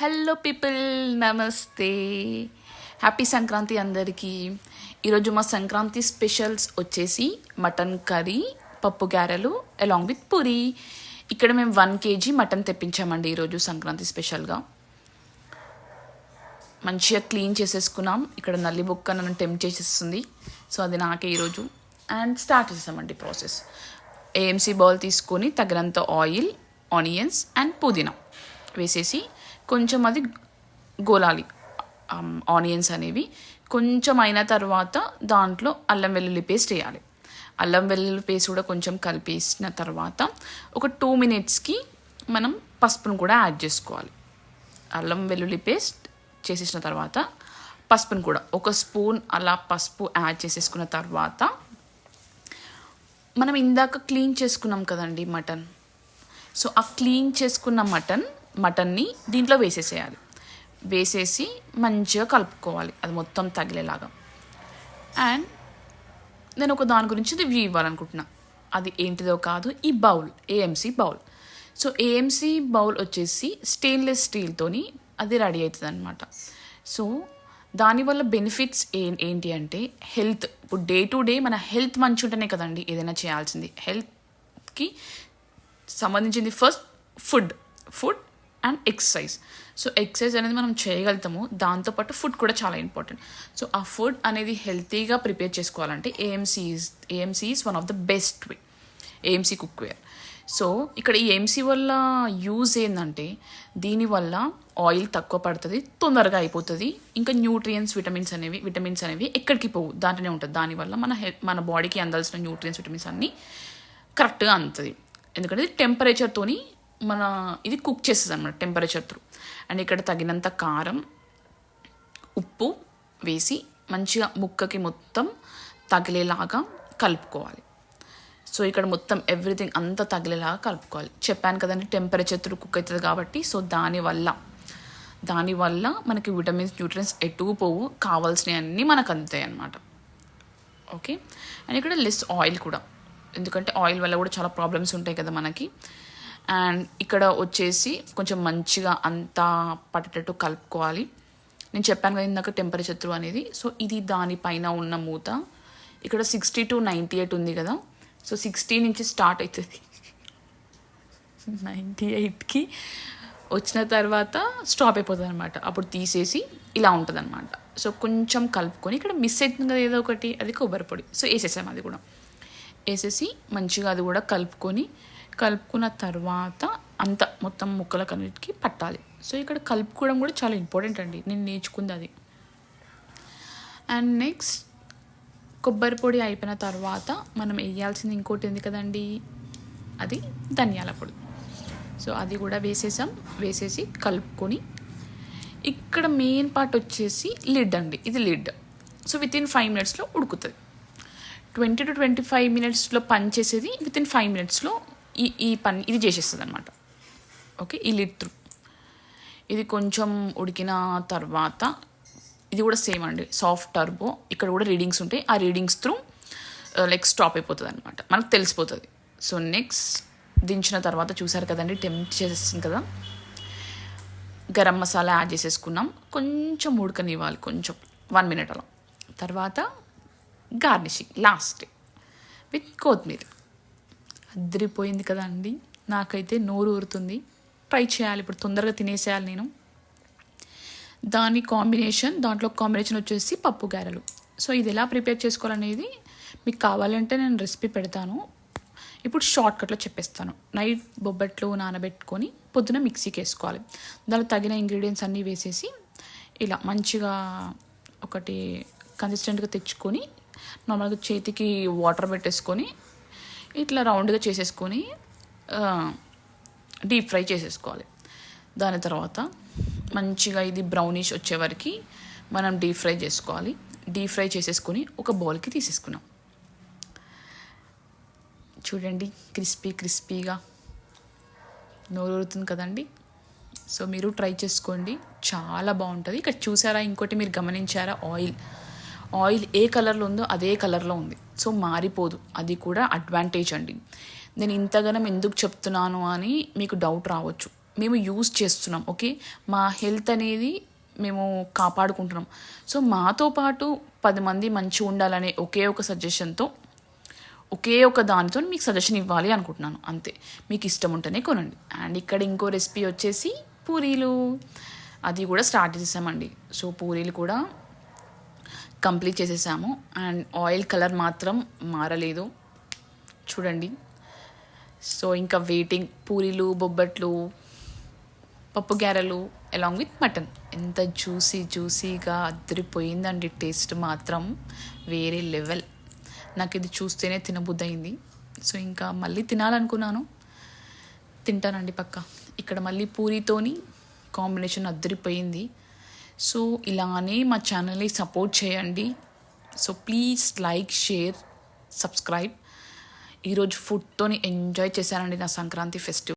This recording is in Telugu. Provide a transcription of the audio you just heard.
హలో పీపుల్, నమస్తే. హ్యాపీ సంక్రాంతి అందరికీ. ఈరోజు మా సంక్రాంతి స్పెషల్స్ వచ్చేసి మటన్ కర్రీ, పప్పు గారెలు అలాంగ్ విత్ పూరి. ఇక్కడ మేము 1 kg మటన్ తెప్పించామండి ఈరోజు సంక్రాంతి స్పెషల్గా. మంచిగా క్లీన్ చేసేసుకున్నాం. ఇక్కడ నల్లి బొక్క నన్ను టెంప్ట్ చేసేస్తుంది, సో అది నాకే ఈరోజు. అండ్ స్టార్ట్ చేసామండి ప్రాసెస్. ఏఎంసీ బౌల్ తీసుకొని తగినంత ఆయిల్, ఆనియన్స్ అండ్ పుదీనా వేసేసి కొంచెం అది గోలాలి. ఆనియన్స్ అనేవి కొంచెం అయిన తర్వాత దాంట్లో అల్లం వెల్లుల్లి పేస్ట్ వేయాలి. అల్లం వెల్లుల్లి పేస్ట్ కూడా కొంచెం కలిపేసిన తర్వాత ఒక 2 minutesకి మనం పసుపును కూడా యాడ్ చేసుకోవాలి. అల్లం వెల్లుల్లి పేస్ట్ చేసేసిన తర్వాత పసుపును కూడా 1 స్పూన్ అలా పసుపు యాడ్ చేసేసుకున్న తర్వాత మనం ఇందాక క్లీన్ చేసుకున్నాం కదండి మటన్. సో ఆ క్లీన్ చేసుకున్న మటన్ని దీంట్లో వేసేసేయాలి. వేసేసి మంచిగా కలుపుకోవాలి, అది మొత్తం తగిలేలాగా. అండ్ నేను ఒక దాని గురించి రివ్యూ ఇవ్వాలనుకుంటున్నా. అది ఏంటిదో కాదు, ఈ bowl, AMC bowl. So AMC bowl వచ్చేసి స్టెయిన్లెస్ స్టీల్తోని అది రెడీ అవుతుంది అనమాట. సో దానివల్ల బెనిఫిట్స్ ఏంటి అంటే హెల్త్. ఇప్పుడు డే టు డే మన హెల్త్ మంచి ఉంటేనే కదండి ఏదైనా చేయాల్సింది. హెల్త్కి సంబంధించింది first food and exercise. So exercise అనేది మనం చేయగలుగుతాము, దాంతోపాటు ఫుడ్ కూడా చాలా ఇంపార్టెంట్. సో ఆ ఫుడ్ అనేది హెల్తీగా ప్రిపేర్ చేసుకోవాలంటే AMC is one of the best way, AMC cookware. So ఇక్కడ ఈ ఏఎంసీ వల్ల యూజ్ ఏంటంటే దీనివల్ల ఆయిల్ తక్కువ పడుతుంది, తొందరగా అయిపోతుంది. ఇంకా విటమిన్స్ అనేవి ఎక్కడికి పోవు, దాంట్లోనే ఉంటుంది. దానివల్ల మన బాడీకి అందాల్సిన న్యూట్రియన్స్, విటమిన్స్ అన్నీ కరెక్ట్గా అందుతుంది. ఎందుకంటే టెంపరేచర్తోని ఇది కుక్ చేస్తుంది అన్నమాట, టెంపరేచర్ త్రూ. అండ్ ఇక్కడ తగినంత కారం, ఉప్పు వేసి మంచిగా ముక్కకి మొత్తం తగిలేలాగా కలుపుకోవాలి. సో ఇక్కడ మొత్తం ఎవ్రీథింగ్ అంతా తగిలేలాగా కలుపుకోవాలి. చెప్పాను కదండి టెంపరేచర్ త్రూ కుక్ అవుతుంది కాబట్టి. సో దానివల్ల మనకి విటమిన్స్, న్యూట్రియన్స్ ఎటు పోవు, కావాల్సినవి అన్నీ మనకు అందుతాయి అన్నమాట. ఓకే. అండ్ ఇక్కడ లెస్ ఆయిల్ కూడా, ఎందుకంటే ఆయిల్ వల్ల కూడా చాలా ప్రాబ్లమ్స్ ఉంటాయి కదా మనకి. అండ్ ఇక్కడ వచ్చేసి కొంచెం మంచిగా అంతా పట్టేటట్టు కలుపుకోవాలి. నేను చెప్పాను కదా ఇందాక టెంపరేచర్ త్రూ అనేది. సో ఇది దానిపైన ఉన్న మూత. ఇక్కడ 60 to 98 ఉంది కదా. సో 60 నుంచి స్టార్ట్ అవుతుంది, 98కి వచ్చిన తర్వాత స్టాప్ అయిపోతుంది అనమాట. అప్పుడు తీసేసి ఇలా ఉంటుంది అనమాట. సో కొంచెం కలుపుకొని, ఇక్కడ మిస్ అవుతుంది కదా ఏదో ఒకటి, అది కొబ్బరి పొడి. సో వేసేసాము, అది కూడా వేసేసి మంచిగా అది కూడా కలుపుకున్న తర్వాత అంత మొత్తం ముక్కలకన్నిటికీ పట్టాలి. సో ఇక్కడ కలుపుకోవడం కూడా చాలా ఇంపార్టెంట్ అండి, నేను నేర్చుకుంది అది. అండ్ నెక్స్ట్ కొబ్బరి పొడి అయిపోయిన తర్వాత మనం వేయాల్సింది ఇంకోటి ఉంది కదండి, అది ధనియాల పొడి. సో అది కూడా వేసేసి కలుపుకొని, ఇక్కడ మెయిన్ పార్ట్ వచ్చేసి లిడ్ అండి, ఇది లిడ్. సో వితిన్ 5 minutesలో ఉడుకుతుంది. 20 to 25 minutesలో పని చేసేది వితిన్ 5 minutesలో ఈ పని ఇది చేసేస్తుంది అనమాట. ఓకే. ఈ లిడ్ త్రూ ఇది కొంచెం ఉడికిన తర్వాత ఇది కూడా సేమ్ అండి, సాఫ్ట్ టర్బో. ఇక్కడ కూడా రీడింగ్స్ ఉంటాయి, ఆ రీడింగ్స్ త్రూ స్టాప్ అయిపోతుంది అనమాట, మనకు తెలిసిపోతుంది. సో నెక్స్ట్ దించిన తర్వాత చూసారు కదండి, టెంప్ట్ చేసేస్తుంది కదా. గరం మసాలా యాడ్ చేసేసుకున్నాం, కొంచెం ఉడకనివ్వాలి, కొంచెం 1 minute అలా. తర్వాత గార్నిషింగ్ లాస్ట్ విత్ కొత్తిమీర. అదిరిపోయింది కదా అండి, నాకైతే నోరు ఊరుతుంది. ట్రై చేయాలి ఇప్పుడు, తొందరగా తినేసేయాలి నేను. దాంట్లో కాంబినేషన్ వచ్చేసి పప్పు గారెలు. సో ఇది ఎలా ప్రిపేర్ చేసుకోవాలనేది మీకు కావాలంటే నేను రెసిపీ పెడతాను. ఇప్పుడు షార్ట్కట్లో చెప్పేస్తాను. నైట్ బొబ్బట్లు నానబెట్టుకొని పొద్దున మిక్సీకి వేసుకోవాలి. దానిలో తగిన ఇంగ్రీడియంట్స్ అన్నీ వేసేసి ఇలా మంచిగా ఒకటి కన్సిస్టెంట్గా తెచ్చుకొని, నార్మల్గా చేతికి వాటర్ పెట్టేసుకొని ఇట్లా రౌండ్గా చేసేసుకొని డీప్ ఫ్రై చేసేసుకోవాలి. దాని తర్వాత మంచిగా ఇది బ్రౌనిష్ వచ్చే వరకు మనం డీప్ ఫ్రై చేసుకోవాలి. డీప్ ఫ్రై చేసేసుకొని ఒక బౌల్కి తీసేసుకున్నాం. చూడండి క్రిస్పీగా నోరుతుంది కదండి. సో మీరు ట్రై చేసుకోండి, చాలా బాగుంటుంది. ఇక్కడ చూసారా, ఇంకోటి మీరు గమనించారా, ఆయిల్ ఏ కలర్లో ఉందో అదే కలర్లో ఉంది. సో మారిపోదు, అది కూడా అడ్వాంటేజ్ అండి. నేను ఇంతగానం ఎందుకు చెప్తున్నాను అని మీకు డౌట్ రావచ్చు. మేము యూజ్ చేస్తున్నాం. ఓకే, మా హెల్త్ అనేది మేము కాపాడుకుంటున్నాం. సో మాతో పాటు 10 మంది మంచిగా ఉండాలనే ఒకే ఒక సజెషన్తో, ఒకే ఒక దానితో మీకు సజెషన్ ఇవ్వాలి అనుకుంటున్నాను అంతే. మీకు ఇష్టం ఉంటేనే కొనండి. అండ్ ఇక్కడ ఇంకో రెసిపీ వచ్చేసి పూరీలు, అది కూడా స్టార్ట్ చేసామండి. సో పూరీలు కూడా కంప్లీట్ చేసేసాము. అండ్ ఆయిల్ కలర్ మాత్రం మారలేదు చూడండి. సో ఇంకా వెయిటింగ్, పూరీలు, బొబ్బట్లు, పప్పు గారెలు అలాంగ్ విత్ మటన్. ఎంత జ్యూసీగా అద్దరిపోయిందండి. టేస్ట్ మాత్రం వేరే లెవెల్. నాకు ఇది చూస్తేనే తినబుద్దయింది. సో ఇంకా మళ్ళీ తినాలనుకున్నాను, తింటానండి పక్కా. ఇక్కడ మళ్ళీ పూరీతోని కాంబినేషన్ అద్దరిపోయింది. సో ఇలానే మా ఛానల్ని సపోర్ట్ చేయండి. So please like, share, subscribe. ఈరోజు ఫుడ్తోని ఎంజాయ్ చేశానండి నా సంక్రాంతి ఫెస్టివల్.